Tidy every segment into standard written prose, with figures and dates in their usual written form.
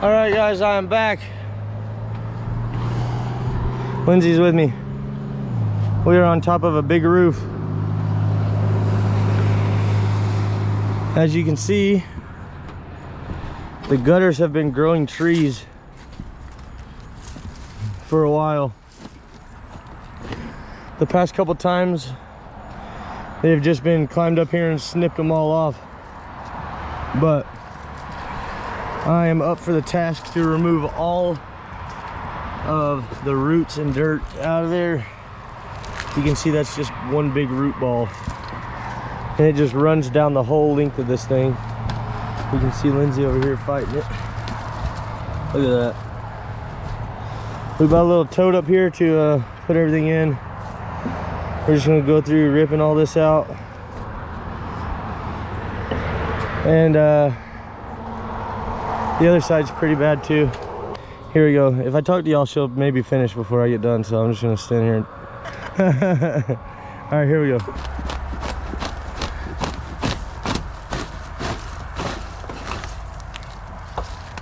All right, guys, I am back. Lindsay's with me. We are on top of a big roof. As you can see, the gutters have been growing trees for a while. The past couple times, they've just been climbed up here and snipped them all off. But I am up for the task to remove all of the roots and dirt out of there. You can see that's just one big root ball. And it just runs down the whole length of this thing. You can see Lindsay over here fighting it. Look at that. We got a little tote up here to put everything in. We're just gonna go through ripping all this out. And the other side's pretty bad too. Here we go. If I talk to y'all, she'll maybe finish before I get done, so I'm just gonna stand here. All right, here we go.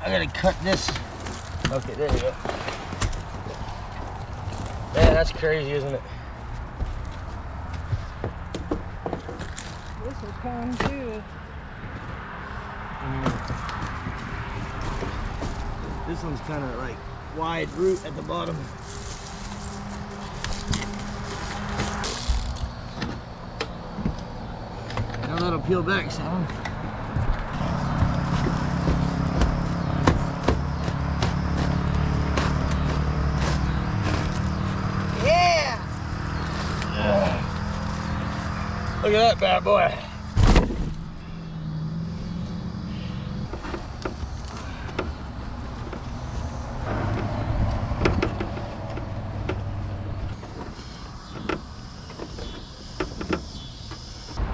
I gotta cut this. Okay, there you go. Man, that's crazy, isn't it? This will come too. This one's kind of like wide root at the bottom. Now that'll peel back some. Yeah! Look at that bad boy.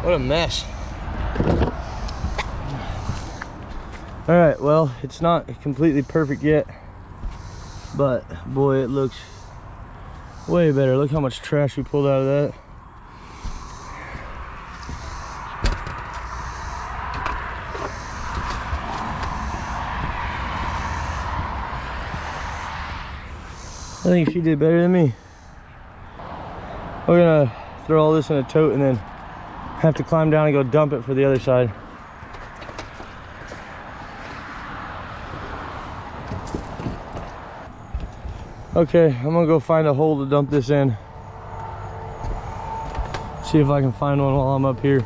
What a mess. All right, well, it's not completely perfect yet, but boy, it looks way better. Look how much trash we pulled out of that. I think she did better than me. We're gonna throw all this in a tote and then have to climb down and go dump it for the other side. Okay, I'm gonna go find a hole to dump this in. See if I can find one while I'm up here.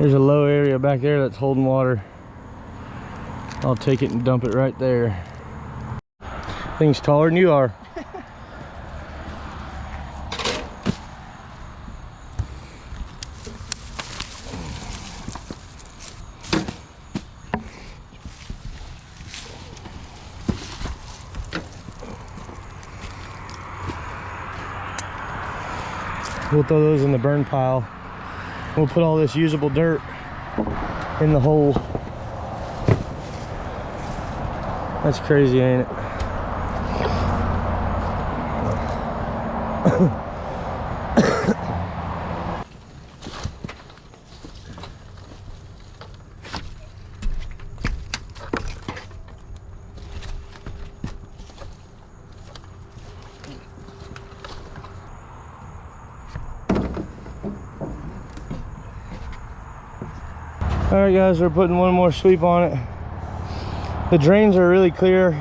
There's a low area back there that's holding water. I'll take it and dump it right there. Thing's taller than you are. We'll throw those in the burn pile. We'll put all this usable dirt in the hole. That's crazy, ain't it? All right, guys, we're putting one more sweep on it. The drains are really clear.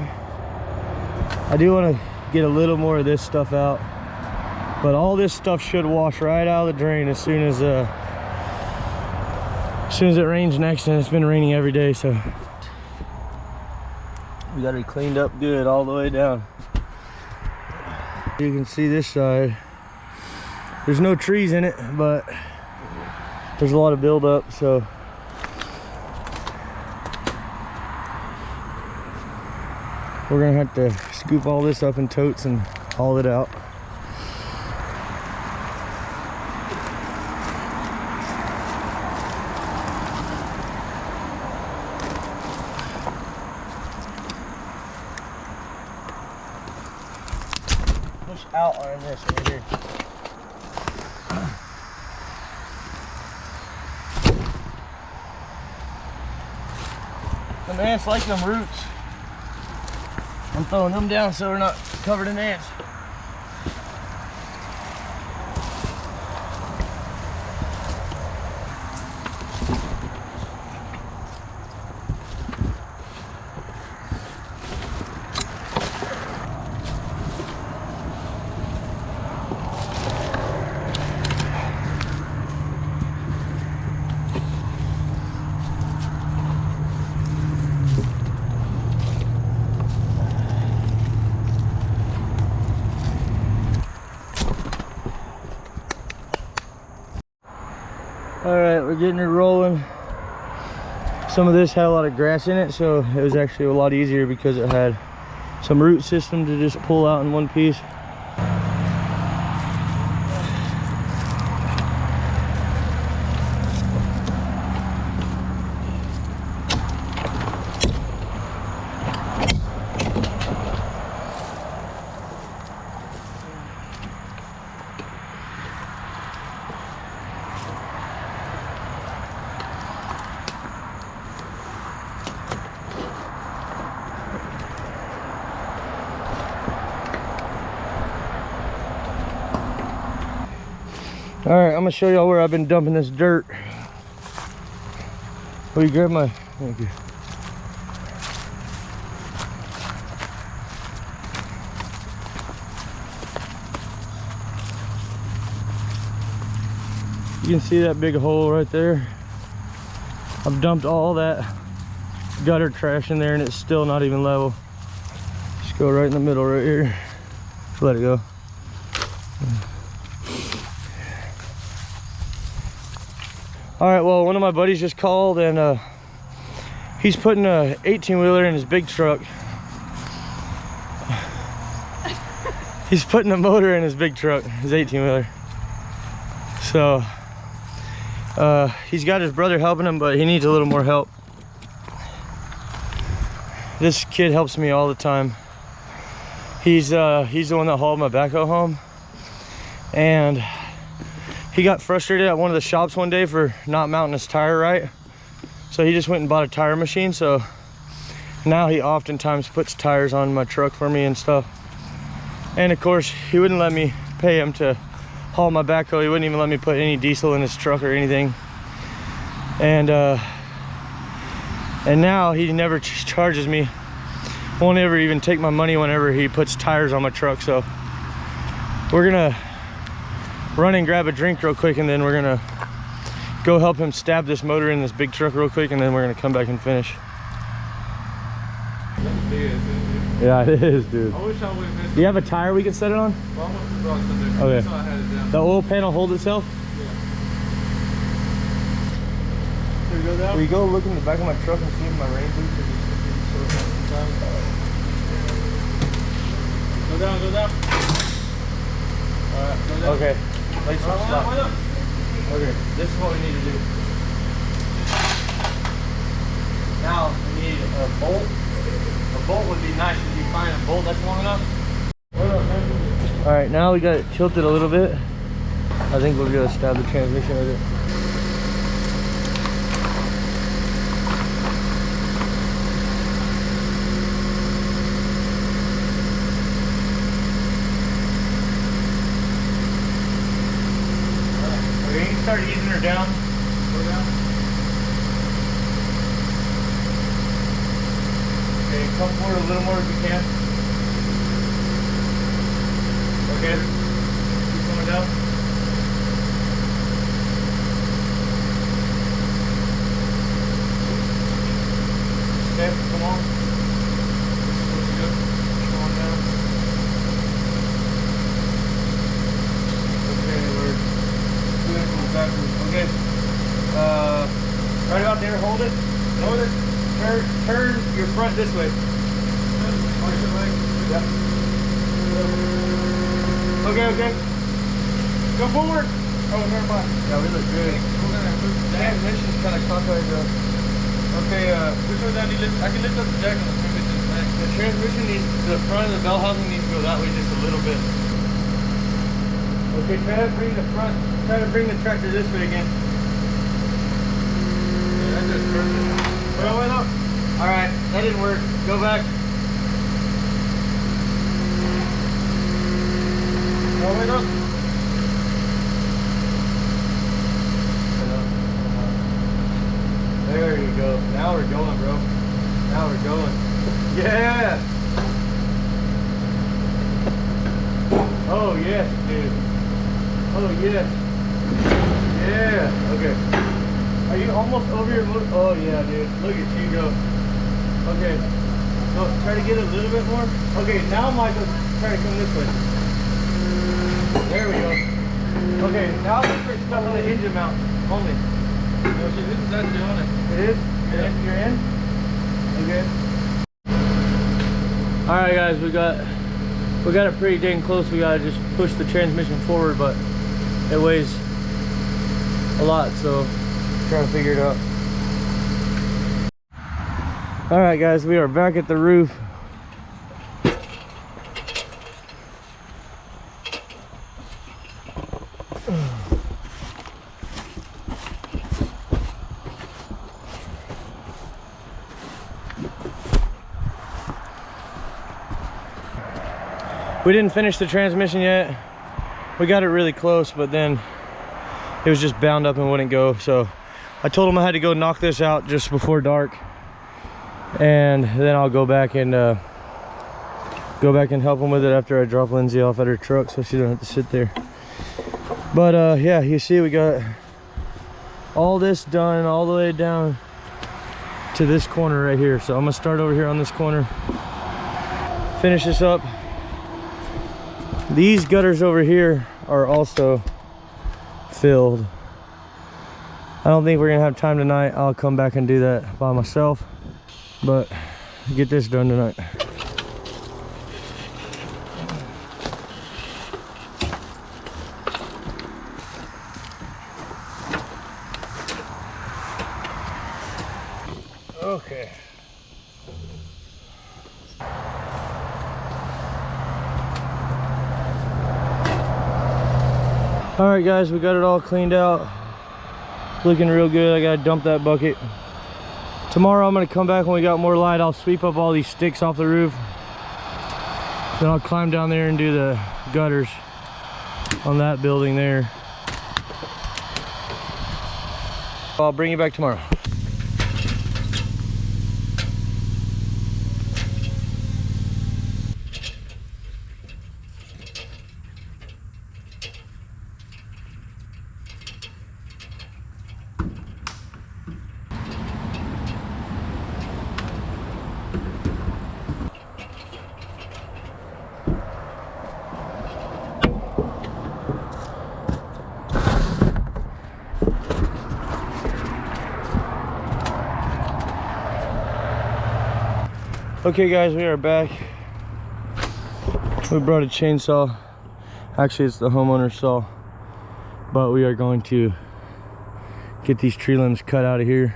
I do want to get a little more of this stuff out, but all this stuff should wash right out of the drain as soon as it rains next, and it's been raining every day, so we got it cleaned up good all the way down. You can see this side. There's no trees in it, but there's a lot of buildup, so we're gonna have to scoop all this up in totes and haul it out. Push out on this right here. The ants like them roots. I'm throwing them down so they're not covered in ants. All right, we're getting it rolling. Some of this had a lot of grass in it, so it was actually a lot easier because it had some root system to just pull out in one piece. All right, I'm gonna show y'all where I've been dumping this dirt. Will you grab my, thank you. You can see that big hole right there. I've dumped all that gutter trash in there and it's still not even level. Just go right in the middle right here. Just let it go. All right, well, one of my buddies just called and he's putting a 18-wheeler in his big truck. He's putting a motor in his big truck, his 18-wheeler. So he's got his brother helping him, but he needs a little more help. This kid helps me all the time. He's the one that hauled my backhoe home, and he got frustrated at one of the shops one day for not mounting his tire right. So he just went and bought a tire machine. So now he oftentimes puts tires on my truck for me and stuff. And of course, he wouldn't let me pay him to haul my backhoe. He wouldn't even let me put any diesel in his truck or anything. And now he never charges me. Won't ever even take my money whenever he puts tires on my truck. So we're gonna run and grab a drink real quick, and then we're gonna go help him stab this motor in this big truck real quick, and then we're gonna come back and finish. That's big, isn't it? Yeah, it is, dude. I wish I would have missed. Do you have a tire we can set it on? Well, I'm gonna draw something. Okay. So I had it down. The oil panel hold itself? Yeah. Should we go down? Will you go look in the back of my truck and see if my rain boots are just Go down, go down. Alright, go down. Okay. Let's stop. Wait up. Okay, this is what we need to do. Now we need a bolt. A bolt would be nice if you find a bolt that's long enough. All right, now we got it tilted a little bit. I think we're gonna stab the transmission with it. Okay, you can start easing her down. Go down. Okay, come forward a little more if you can. Okay, keep going down. Okay, come on. Good. Come on down. Okay, we're doing it from the backwards. Okay. Right about there, hold it. Hold it. Turn your front this way. Yeah. Okay, okay. Go forward. Oh, never mind. Yeah, we look good. The transmission's kind of cockeyed though. Okay, which one down? I can lift up the jack on the transmission. The transmission needs, the front of the bell housing needs to go that way just a little bit. Okay, try to bring the tractor this way again. Yeah, that's just perfect. Well, wait up. I All right, that didn't work. Go back. Oh, wait up. There you go. Now we're going, bro. Now we're going. Yeah. Oh yes, dude. Oh yes. Yeah. Okay. Are you almost over your motor? Oh yeah, dude. Look at you go. Okay. Go. Try to get a little bit more. Okay. Now Michael, try to come this way. There we go. Okay. Now we're stuck on the engine mount only. No, see, this is actually on it. It is? Yeah. You're in? Okay. Alright guys, we got it pretty dang close. We gotta just push the transmission forward, but it weighs a lot, so trying to figure it out. Alright guys, we are back at the roof. We didn't finish the transmission yet. We got it really close, but then it was just bound up and wouldn't go. So I told him I had to go knock this out just before dark, and then I'll go back and help him with it after I drop Lynzie off at her truck, so she don't have to sit there. But yeah, you see we got all this done all the way down to this corner right here. So I'm gonna start over here on this corner, finish this up. These gutters over here are also filled. I don't think we're gonna have time tonight. I'll come back and do that by myself, but get this done tonight. Okay. All right guys, we got it all cleaned out. Looking real good. I gotta dump that bucket. Tomorrow I'm gonna come back when we got more light. I'll sweep up all these sticks off the roof. Then I'll climb down there and do the gutters on that building there. I'll bring you back tomorrow. Okay guys, we are back. We brought a chainsaw. Actually, it's the homeowner's saw, but we are going to get these tree limbs cut out of here.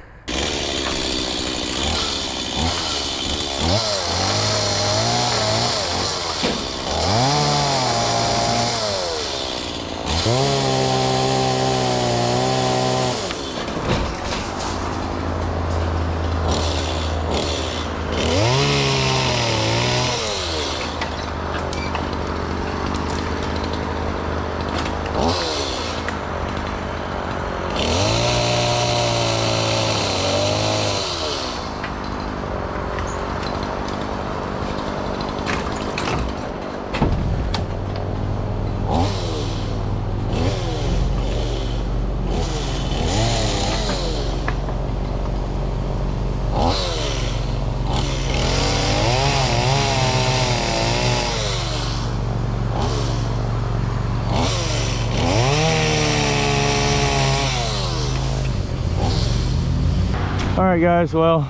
All right guys, well,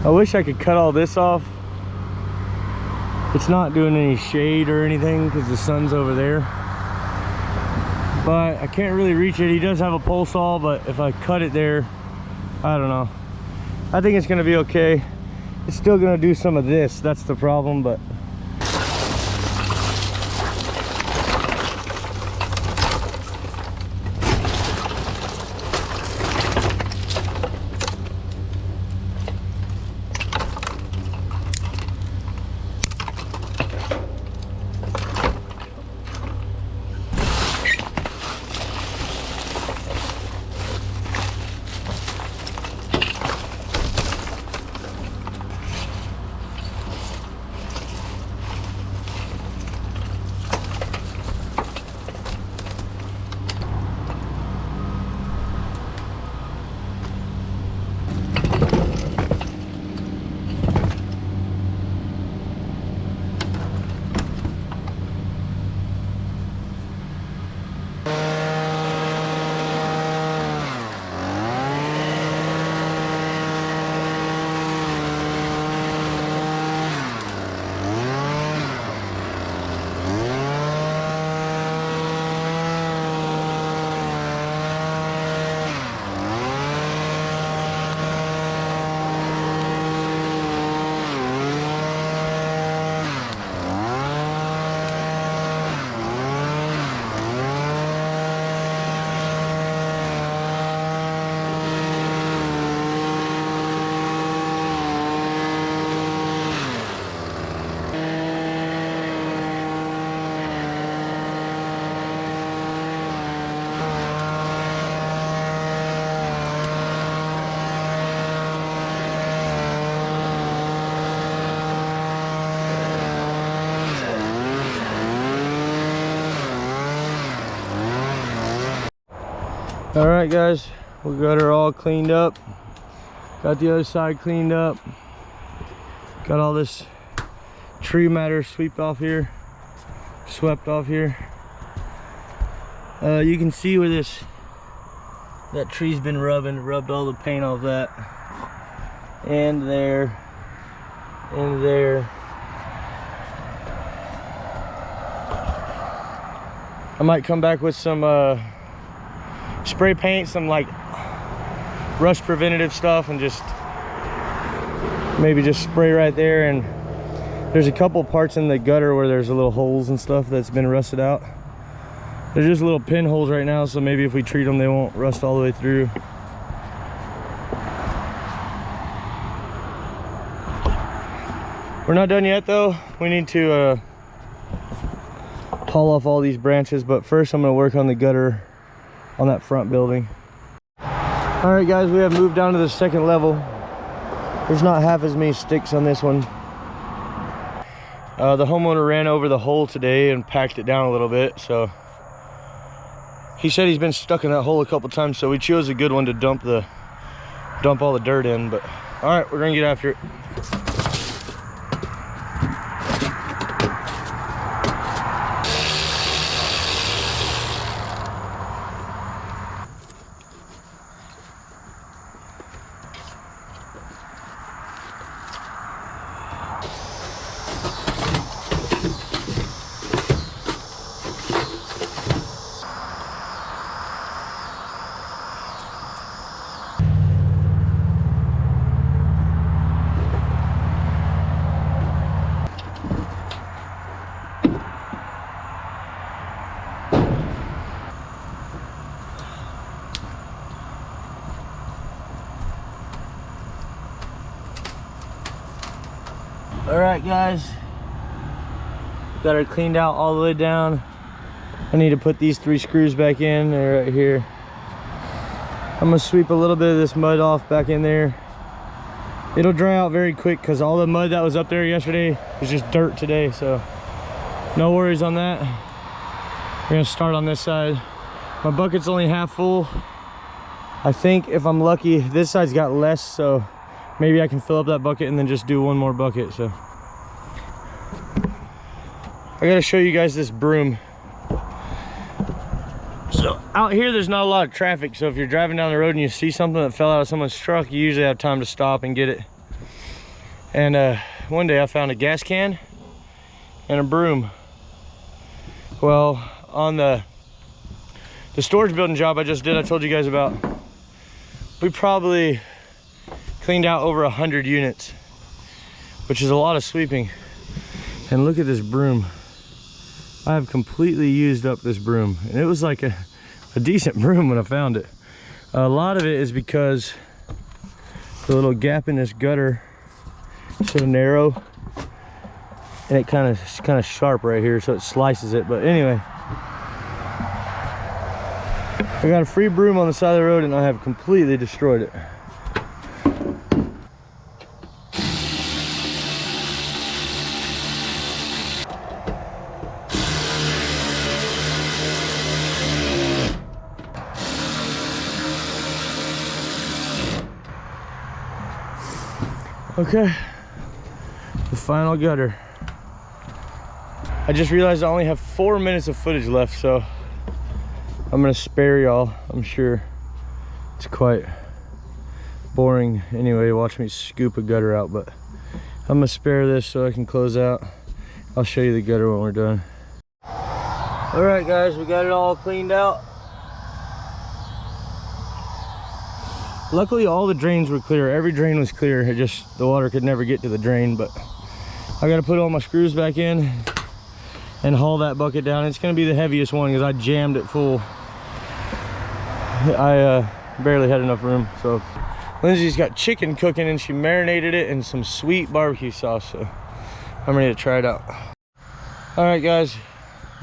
I wish I could cut all this off. It's not doing any shade or anything because the sun's over there, but I can't really reach it. He does have a pole saw, but if I cut it there, I don't know. I think it's gonna be okay. It's still gonna do some of this, that's the problem, but All right, guys, we got her all cleaned up. Got the other side cleaned up. Got all this tree matter swept off here. You can see where that tree's been rubbed all the paint off that. And there, and there. I might come back with some spray paint, some like rust preventative stuff, and just maybe just spray right there. And there's a couple parts in the gutter where there's a little holes and stuff that's been rusted out. They're just little pinholes right now, so maybe if we treat them, they won't rust all the way through. We're not done yet though. We need to haul off all these branches, but first I'm gonna work on the gutter on that front building. All right, guys, we have moved down to the second level. There's not half as many sticks on this one. The homeowner ran over the hole today and packed it down a little bit, so he said he's been stuck in that hole a couple times, so we chose a good one to dump all the dirt in. But all right, we're gonna get after it. All right, guys, got her cleaned out all the way down. I need to put these 3 screws back in. They're right here. I'm gonna sweep a little bit of this mud off back in there. It'll dry out very quick because all the mud that was up there yesterday was just dirt today, so no worries on that. We're gonna start on this side. My bucket's only half full. I think if I'm lucky, this side's got less, so maybe I can fill up that bucket and then just do one more bucket. So I gotta show you guys this broom. So out here, there's not a lot of traffic, so if you're driving down the road and you see something that fell out of someone's truck, you usually have time to stop and get it. And one day I found a gas can and a broom. Well, on the storage building job I just did, I told you guys about, we probably cleaned out over 100 units, which is a lot of sweeping. And look at this broom. I have completely used up this broom, and it was like a decent broom when I found it. A lot of it is because the little gap in this gutter is so narrow, and it's kind of sharp right here, so it slices it. But anyway, I got a free broom on the side of the road, and I have completely destroyed it. Okay, the final gutter. I just realized I only have 4 minutes of footage left, so I'm gonna spare y'all. I'm sure it's quite boring anyway to watch me scoop a gutter out, but I'm gonna spare this so I can close out. I'll show you the gutter when we're done. All right, guys, we got it all cleaned out. Luckily, all the drains were clear. Every drain was clear. It just, the water could never get to the drain, but I got to put all my screws back in and haul that bucket down. It's going to be the heaviest one because I jammed it full. I barely had enough room. So Lindsay's got chicken cooking and she marinated it in some sweet barbecue sauce. So I'm ready to try it out. All right, guys,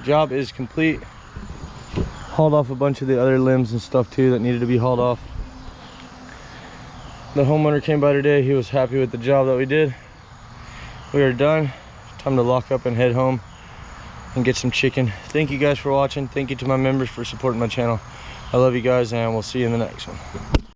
job is complete. Hauled off a bunch of the other limbs and stuff too that needed to be hauled off. The homeowner came by today. He was happy with the job that we did. We are done. Time to lock up and head home and get some chicken. Thank you guys for watching. Thank you to my members for supporting my channel. I love you guys, and we'll see you in the next one.